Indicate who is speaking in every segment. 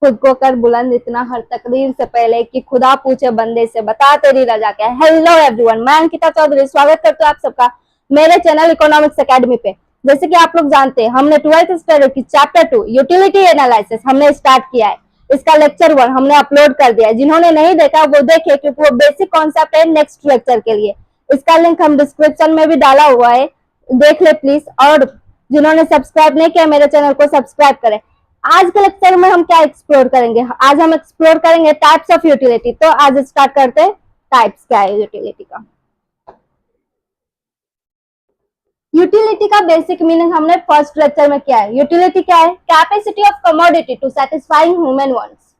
Speaker 1: खुद को कर बुलंद इतना हर तकदीर से पहले कि खुदा पूछे बंदे से बता तेरी रजा क्या है। हेलो एवरीवन, मैं अंकिता चौधरी स्वागत करती हूँ आप सबका मेरे चैनल इकोनॉमिक्स एकेडमी पे। जैसे कि आप लोग जानते हैं हमने 12th स्टैंडर्ड की चैप्टर 2 यूटिलिटी एनालिसिस हमने स्टार्ट किया है। इसका लेक्चर 1 हमने अपलोड कर दिया है। जिन्होंने नहीं देखा वो देखे क्योंकि वो बेसिक कॉन्सेप्ट है नेक्स्ट लेक्चर के लिए। इसका लिंक हम डिस्क्रिप्शन में भी डाला हुआ है, देख ले प्लीज। और जिन्होंने सब्सक्राइब नहीं किया मेरे चैनल को सब्सक्राइब करें। आज के लेक्चर में हम क्या एक्सप्लोर करेंगे? आज हम एक्सप्लोर करेंगे टाइप्स ऑफ यूटिलिटी। तो आज स्टार्ट करते हैं, टाइप्स क्या है यूटिलिटी का। यूटिलिटी का बेसिक मीनिंग हमने फर्स्ट लेक्चर में किया है। यूटिलिटी क्या है? Capacity of commodity to satisfying human wants.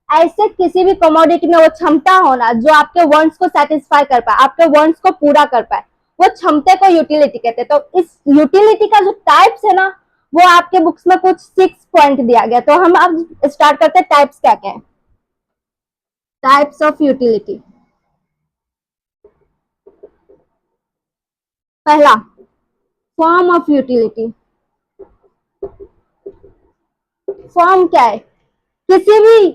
Speaker 1: ऐसे किसी भी कमोडिटी में वो क्षमता होना जो आपके वांट्स को सेटिस्फाई कर पाए, आपके वांट्स को पूरा कर पाए, वो क्षमता को यूटिलिटी कहते हैं। तो इस यूटिलिटी का जो टाइप्स है ना, वो आपके बुक्स में कुछ 6 पॉइंट दिया गया। तो हम अब स्टार्ट करते हैं टाइप्स क्या क्या है। Types of utility. पहला, फॉर्म ऑफ यूटिलिटी। फॉर्म क्या है? किसी भी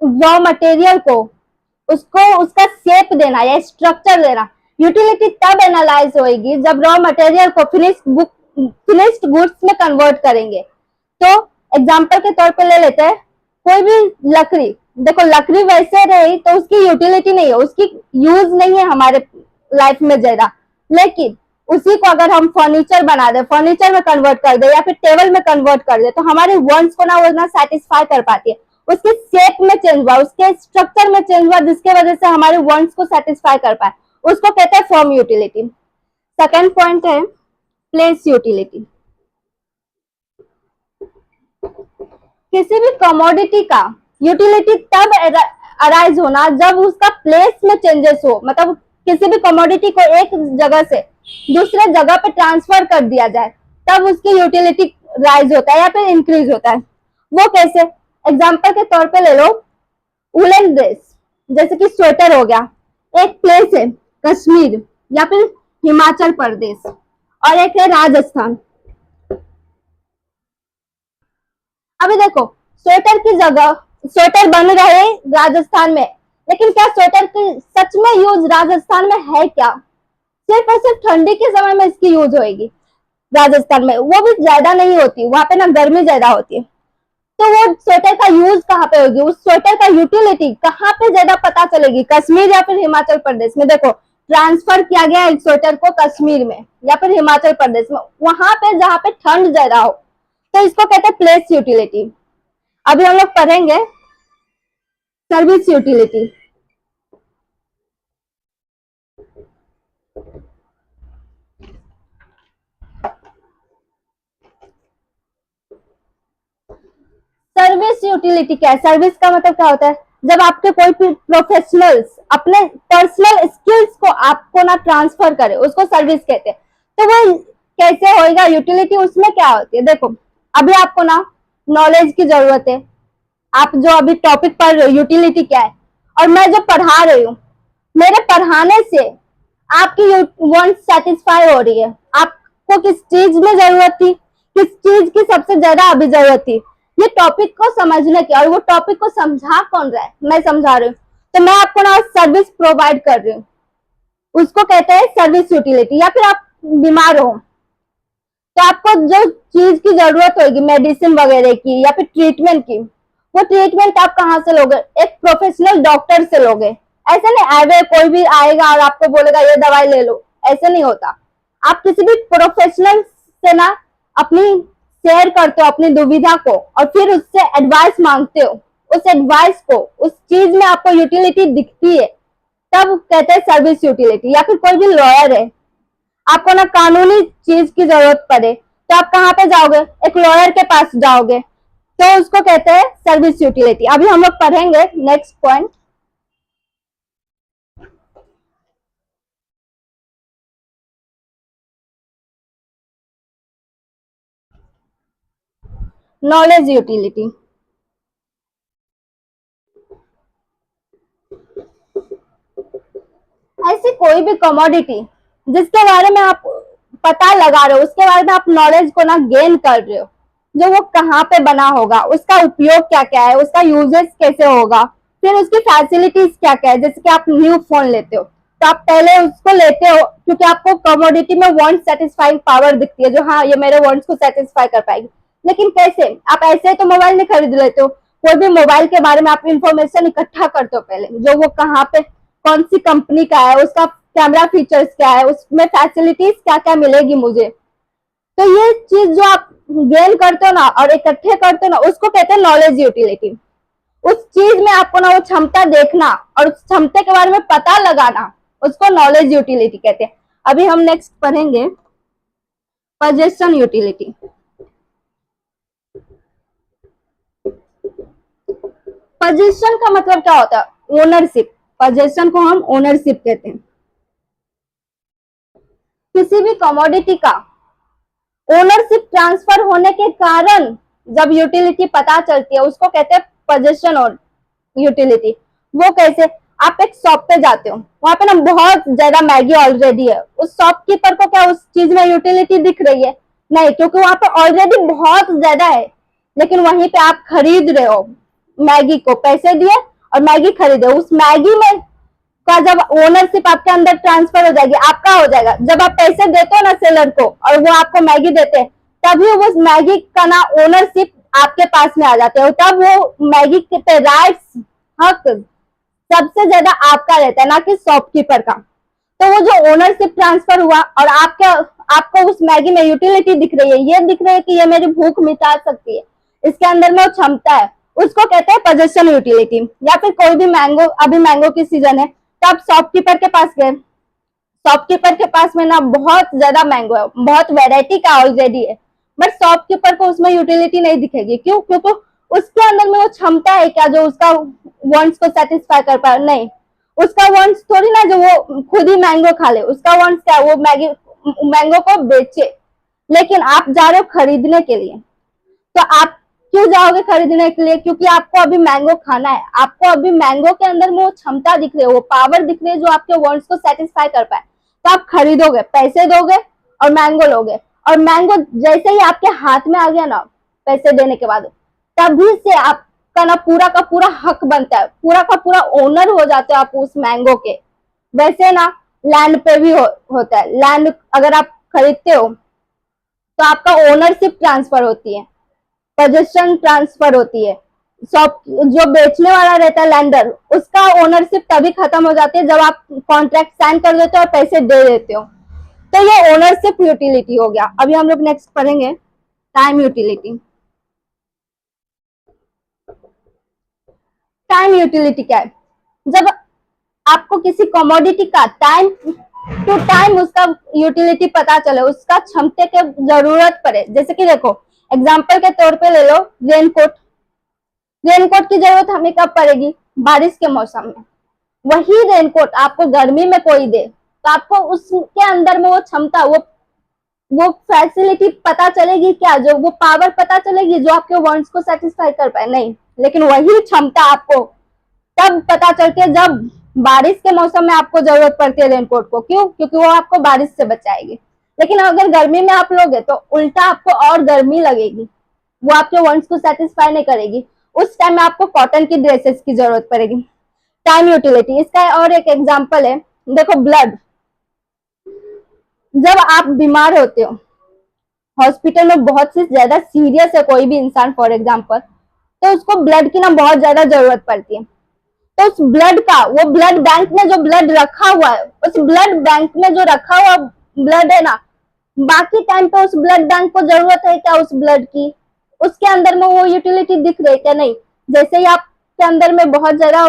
Speaker 1: रॉ मटेरियल को उसको उसका शेप देना या स्ट्रक्चर देना। यूटिलिटी तब एनालाइज होगी जब रॉ मटेरियल को फिनिश्ड गुड्स में कन्वर्ट करेंगे। तो एग्जांपल के तौर पे ले लेते हैं कोई भी लकड़ी। देखो लकड़ी वैसे रही तो उसकी यूटिलिटी नहीं है, उसकी यूज नहीं है हमारे लाइफ में ज्यादा, लेकिन उसी को अगर हम फर्नीचर बना दे, फर्नीचर में कन्वर्ट कर दे या फिर टेबल में कन्वर्ट कर दे, तो हमारे वंट्स को ना वो ना सेटिस्फाई कर पाती है। उसके शेप में चेंज हुआ, उसके स्ट्रक्चर में चेंज हुआ, जिसके वजह से हमारे वंट्स को सेटिस्फाई कर पाए, उसको कहते हैं फॉर्म यूटिलिटी। सेकेंड पॉइंट है प्लेस यूटिलिटी। किसी भी कमोडिटी का यूटिलिटी तब अराइज होना जब उसका प्लेस में चेंजेस हो, मतलब किसी भी कमोडिटी को एक जगह से दूसरे जगह पे ट्रांसफर कर दिया जाए, तब उसकी यूटिलिटी राइज होता है या फिर इंक्रीज होता है। वो कैसे? एग्जांपल के तौर पे ले लो वुलन ड्रेस, जैसे कि स्वेटर हो गया। एक प्लेस है कश्मीर या फिर हिमाचल प्रदेश और एक है राजस्थान। अभी देखो स्वेटर की जगह स्वेटर बन रहे राजस्थान में, लेकिन क्या स्वेटर की सच में यूज राजस्थान में है क्या? सिर्फ और सिर्फ ठंडी के समय में इसकी यूज होगी राजस्थान में, वो भी ज्यादा नहीं होती, वहां पे ना गर्मी ज्यादा होती है। तो वो स्वेटर का यूज कहाँ पे होगी, उस स्वेटर का यूटिलिटी कहाँ पे ज्यादा पता चलेगी? कश्मीर या फिर हिमाचल प्रदेश में। देखो ट्रांसफर किया गया एक स्वेटर को कश्मीर में या फिर हिमाचल प्रदेश में, वहां पे जहाँ पे ठंड ज्यादा हो, तो इसको कहते हैं प्लेस यूटिलिटी। अभी हम लोग पढ़ेंगे सर्विस यूटिलिटी। सर्विस यूटिलिटी क्या है? सर्विस का मतलब क्या होता है? जब आपके कोई प्रोफेशनल्स अपने पर्सनल स्किल्स को आपको ना ट्रांसफर करे, उसको सर्विस कहते हैं। तो वो कैसे होएगा? यूटिलिटी उसमें क्या होती है? देखो अभी आपको ना नॉलेज की जरूरत है, आप जो अभी टॉपिक पढ़ रहे हो यूटिलिटी क्या है, और मैं जो पढ़ा रही हूँ, मेरे पढ़ाने से आपकी वांट सेटिस्फाई हो रही है। आपको किस चीज में जरूरत थी, किस चीज की सबसे ज्यादा अभी जरूरत थी, ये टॉपिक को समझने की, और वो टॉपिक को समझा कौन रहा है? मैं समझा रही हूँ। तो मैं आपको ना सर्विस प्रोवाइड कर रही हूँ, उसको कहते हैं सर्विस यूटिलिटी। या फिर आप बीमार हो तो आपको जो चीज की जरूरत होगी मेडिसिन वगैरह की या फिर ट्रीटमेंट की, वो ट्रीटमेंट आप कहाँ से लोगे? एक प्रोफेशनल डॉक्टर से लोगे। ऐसे नहीं आए कोई भी आएगा और आपको बोलेगा ये दवाई ले लो, ऐसे नहीं होता। आप किसी भी प्रोफेशनल से ना अपनी शेयर करते हो अपनी दुविधा को, और फिर उससे एडवाइस मांगते हो। उस एडवाइस को, उस चीज में आपको यूटिलिटी दिखती है, तब कहते हैं सर्विस यूटिलिटी। या फिर कोई भी लॉयर है, आपको ना कानूनी चीज की जरूरत पड़े तो आप कहाँ पे जाओगे? एक लॉयर के पास जाओगे, तो उसको कहते हैं सर्विस यूटिलिटी। अभी हम लोग पढ़ेंगे नेक्स्ट पॉइंट, नॉलेज यूटिलिटी। ऐसी कोई भी कमोडिटी जिसके बारे में आप पता लगा रहे हो, उसके बारे में आप नॉलेज को ना गेन कर रहे हो, जो वो कहाँ पे बना होगा, उसका उपयोग क्या क्या है, उसका यूजेस कैसे होगा, फिर उसकी फैसिलिटीज क्या क्या है। जैसे कि आप न्यू फोन लेते हो तो आप पहले उसको लेते हो क्योंकि आपको कमोडिटी में वांट सेटिस्फाइंग पावर दिखती है, जो हाँ ये मेरे वांट्स को सेटिस्फाई कर पाएगी। लेकिन कैसे? आप ऐसे तो मोबाइल नहीं खरीद लेते हो, कोई भी मोबाइल के बारे में आप इंफॉर्मेशन इकट्ठा करते हो पहले, जो वो कहाँ पे कौन सी कंपनी का है, उसका कैमरा फीचर्स क्या है, उसमें फैसिलिटीज क्या क्या मिलेगी मुझे। तो ये चीज जो आप गेन करते हो ना और इकट्ठे करते हो ना, उसको कहते हैं नॉलेज यूटिलिटी। उस चीज में आपको ना वो क्षमता देखना और उस क्षमता के बारे में पता लगाना, उसको नॉलेज यूटिलिटी कहते हैं। अभी हम नेक्स्ट पढ़ेंगे पोजेशन यूटिलिटी। पोजेशन का मतलब क्या होता है? ओनरशिप। पोजेशन को हम ओनरशिप कहते हैं। किसी भी कमोडिटी का ओनरशिप ट्रांसफर होने के कारण जब यूटिलिटी पता चलती है, उसको कहते हैं पोजेशन और यूटिलिटी। वो कैसे? आप एक शॉप पे जाते हो, वहां पे ना बहुत ज्यादा मैगी ऑलरेडी है, उस शॉपकीपर को क्या उस चीज में यूटिलिटी दिख रही है? नहीं, क्योंकि वहां पे ऑलरेडी बहुत ज्यादा है। लेकिन वहीं पे आप खरीद रहे हो मैगी को, पैसे दिए और मैगी खरीदे। उस मैगी में का जब ओनरशिप आपके अंदर ट्रांसफर हो जाएगी, आपका हो जाएगा। जब आप पैसे देते हो ना सेलर को और वो आपको मैगी देते हैं, तभी वो मैगी का ना ओनरशिप आपके पास में आ जाते हो। तब वो मैगी पे राइट्स, हक सबसे ज्यादा आपका रहता है, ना कि शॉपकीपर का। तो वो जो ओनरशिप ट्रांसफर हुआ और आपको उस मैगी में यूटिलिटी दिख रही है, ये दिख रही है कि ये मेरी भूख मिटा सकती है, इसके अंदर में वो क्षमता है, उसको कहते हैं पोजेशन यूटिलिटी। या फिर कोई भी मैंगो, अभी मैंगो की सीजन है तो आप शॉपकीपर के पास गए, शॉपकीपर के पास में ना बहुत ज्यादा मैंगो है, बहुत वेराइटी का ऑलरेडी है, बट शॉपकीपर को उसमें यूटिलिटी नहीं दिखेगी। क्यों? क्योंकि उसके अंदर में वो क्षमता है क्या जो उसका वांट्स को सेटिस्फाई कर पाए? नहीं, उसका वांट्स थोड़ी ना जो वो खुद ही मैंगो खा ले, उसका वांट्स क्या, वो मैंगो को बेचे। लेकिन आप जा रहे हो खरीदने के लिए, तो आप क्यों जाओगे खरीदने के लिए? क्योंकि आपको अभी मैंगो खाना है, आपको अभी मैंगो के अंदर में वो क्षमता दिख रही है, वो पावर दिख रही है जो आपके वांट्स को सेटिस्फाई कर पाए। तो आप खरीदोगे, पैसे दोगे और मैंगो लोगे। और मैंगो जैसे ही आपके हाथ में आ गया ना पैसे देने के बाद, तभी से आपका ना पूरा का पूरा हक बनता है, पूरा का पूरा ओनर हो जाते हो आप उस मैंगो के। वैसे ना लैंड पे भी होता है। लैंड अगर आप खरीदते हो तो आपका ओनरशिप ट्रांसफर होती है, पोजेशन ट्रांसफर होती है। शॉप जो बेचने वाला रहता है लैंडर, उसका ओनरशिप तभी खत्म हो जाती है जब आप कॉन्ट्रैक्ट साइन कर देते हो और पैसे दे देते हो। तो ये ओनरशिप यूटिलिटी हो गया। अभी हम लोग नेक्स्ट पढ़ेंगे टाइम यूटिलिटी। टाइम यूटिलिटी क्या है? जब आपको किसी कमोडिटी का टाइम टू टाइम उसका यूटिलिटी पता चले, उसका क्षमता के जरूरत पड़े। जैसे कि देखो, एग्जाम्पल के तौर पे ले लो रेनकोट। रेनकोट की जरूरत हमें कब पड़ेगी? बारिश के मौसम में। वही रेनकोट आपको गर्मी में कोई दे तो आपको उसके अंदर में वो क्षमता, वो फैसिलिटी पता चलेगी क्या, जो वो पावर पता चलेगी जो आपके वांट्स को सेटिस्फाई कर पाए? नहीं। लेकिन वही क्षमता आपको तब पता चलती है जब बारिश के मौसम में आपको जरूरत पड़ती है रेनकोट को। क्यों? क्योंकि वो आपको बारिश से बचाएगी। लेकिन अगर गर्मी में आप लोगे तो उल्टा आपको और गर्मी लगेगी, वो आपके वांट्स को सेटिस्फाई नहीं करेगी। उस टाइम में आपको कॉटन की ड्रेसेस की जरूरत पड़ेगी। टाइम यूटिलिटी इसका और एक एग्जांपल है। देखो ब्लड, जब आप बीमार होते हो हॉस्पिटल में, बहुत सी ज्यादा सीरियस है कोई भी इंसान फॉर एग्जांपल, तो उसको ब्लड की ना बहुत ज्यादा जरूरत पड़ती है। तो उस ब्लड का, वो ब्लड बैंक में जो ब्लड रखा हुआ है, उस ब्लड बैंक में जो रखा हुआ ब्लड है ना, बाकी टाइम पे उस ब्लड बैंक को जरूरत है क्या उस ब्लड की? उसके अंदर में वो यूटिलिटी दिख रही है क्या? नहीं। जैसे ही आपके अंदर में बहुत ज्यादा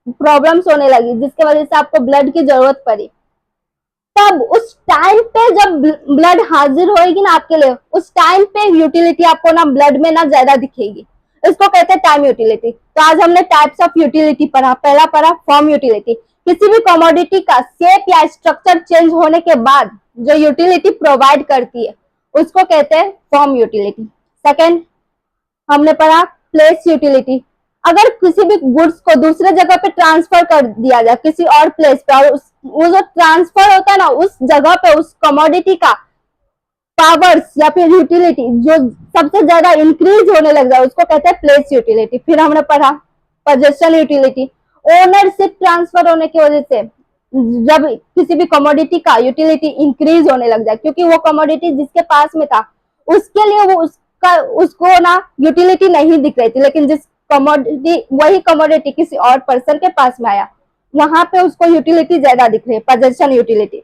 Speaker 1: प्रॉब्लम्स होने लगी जिसकी वजह से आपको ब्लड की जरूरत पड़ी, तब उस टाइम पे जब ब्लड हाजिर होएगी ना आपके लिए, उस टाइम पे यूटिलिटी आपको ना ब्लड में ना ज्यादा दिखेगी। इसको कहते हैं टाइम यूटिलिटी। तो आज हमने टाइप्स ऑफ यूटिलिटी पढ़ा। पहला पढ़ा फॉर्म यूटिलिटी, किसी भी कमोडिटी का शेप या स्ट्रक्चर चेंज होने के बाद जो यूटिलिटी प्रोवाइड करती है उसको कहते हैं फॉर्म यूटिलिटी। सेकेंड हमने पढ़ा प्लेस यूटिलिटी, अगर किसी भी गुड्स को दूसरे जगह पे ट्रांसफर कर दिया जाए किसी और प्लेस पे, और वो जो ट्रांसफर होता है ना उस जगह पे उस कमोडिटी का पावर्स या फिर यूटिलिटी जो सबसे ज्यादा इंक्रीज होने लग जाए उसको कहते हैं प्लेस यूटिलिटी। फिर हमने पढ़ा पोजेशन यूटिलिटी, ओनरशिप ट्रांसफर होने की वजह से जब किसी भी कमोडिटी का यूटिलिटी इंक्रीज होने लग जाए, क्योंकि वो कमोडिटी जिसके पास में था उसके लिए वो उसको ना यूटिलिटी नहीं दिख रही थी, लेकिन जिस कमोडिटी वही कमोडिटी किसी और पर्सन के पास में आया वहां पे उसको यूटिलिटी ज्यादा दिख रही है, पोजेशन यूटिलिटी।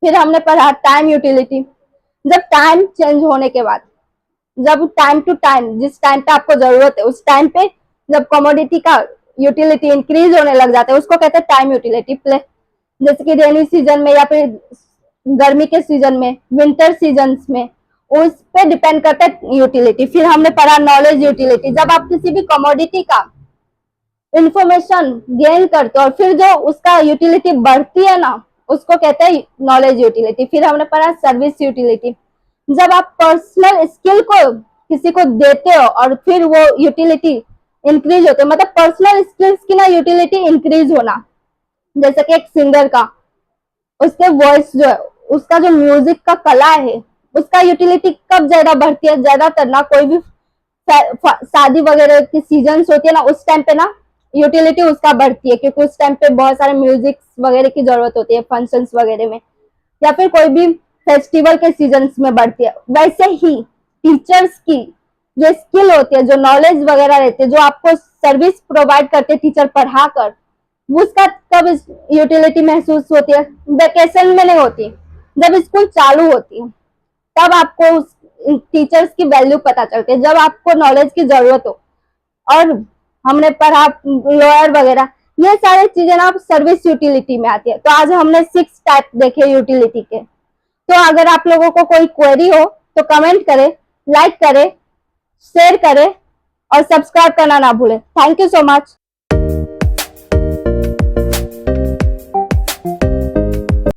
Speaker 1: फिर हमने पढ़ा टाइम यूटिलिटी, जब टाइम चेंज होने के बाद, जब टाइम टू टाइम जिस टाइम पे आपको जरूरत है उस टाइम पे जब कमोडिटी का यूटिलिटी इंक्रीज होने लग जाता है उसको कहते हैं टाइम यूटिलिटी। जैसे कि रेनी सीजन में या फिर गर्मी के सीजन में, विंटर सीजन में, उस पे डिपेंड करता है यूटिलिटी। फिर हमने पढ़ा नॉलेज यूटिलिटी, जब आप किसी भी कमोडिटी का इंफॉर्मेशन गेन करते हो और फिर जो उसका यूटिलिटी बढ़ती है ना उसको कहते हैं नॉलेज यूटिलिटी। फिर हमने पढ़ा सर्विस यूटिलिटी, जब आप पर्सनल स्किल को किसी को देते हो और फिर वो यूटिलिटी इंक्रीज होते, मतलब पर्सनल स्किल्स की ना यूटिलिटी इंक्रीज होना। जैसे कि एक सिंगर का उसके वॉइस जो है, उसका जो म्यूजिक का कला है उसका यूटिलिटी कब ज्यादा बढ़ती है, ज्यादातर ना कोई भी शादी वगैरह की सीजन होती है ना उस टाइम पे ना यूटिलिटी उसका बढ़ती है, क्योंकि उस टाइम पे बहुत सारे म्यूजिक वगैरह की जरूरत होती है फंक्शंस वगैरह में, या फिर कोई भी फेस्टिवल के सीजन में बढ़ती है। वैसे ही टीचर्स की जो स्किल होती है, जो नॉलेज वगैरह रहती है, जो आपको सर्विस प्रोवाइड करते टीचर पढ़ा कर, उसका कब यूटिलिटी महसूस होती है, वेकेशन में नहीं होती, जब स्कूल चालू होती है तब आपको उस टीचर्स की वैल्यू पता चलती है, जब आपको नॉलेज की जरूरत हो। और हमने पढ़ा लॉयर वगैरह, ये सारी चीजें ना सर्विस यूटिलिटी में आती है। तो आज हमने 6 टाइप देखे यूटिलिटी के। तो अगर आप लोगों को कोई क्वेरी हो तो कमेंट करें, लाइक करें, शेयर करें और सब्सक्राइब करना ना भूलें। Thank you so much.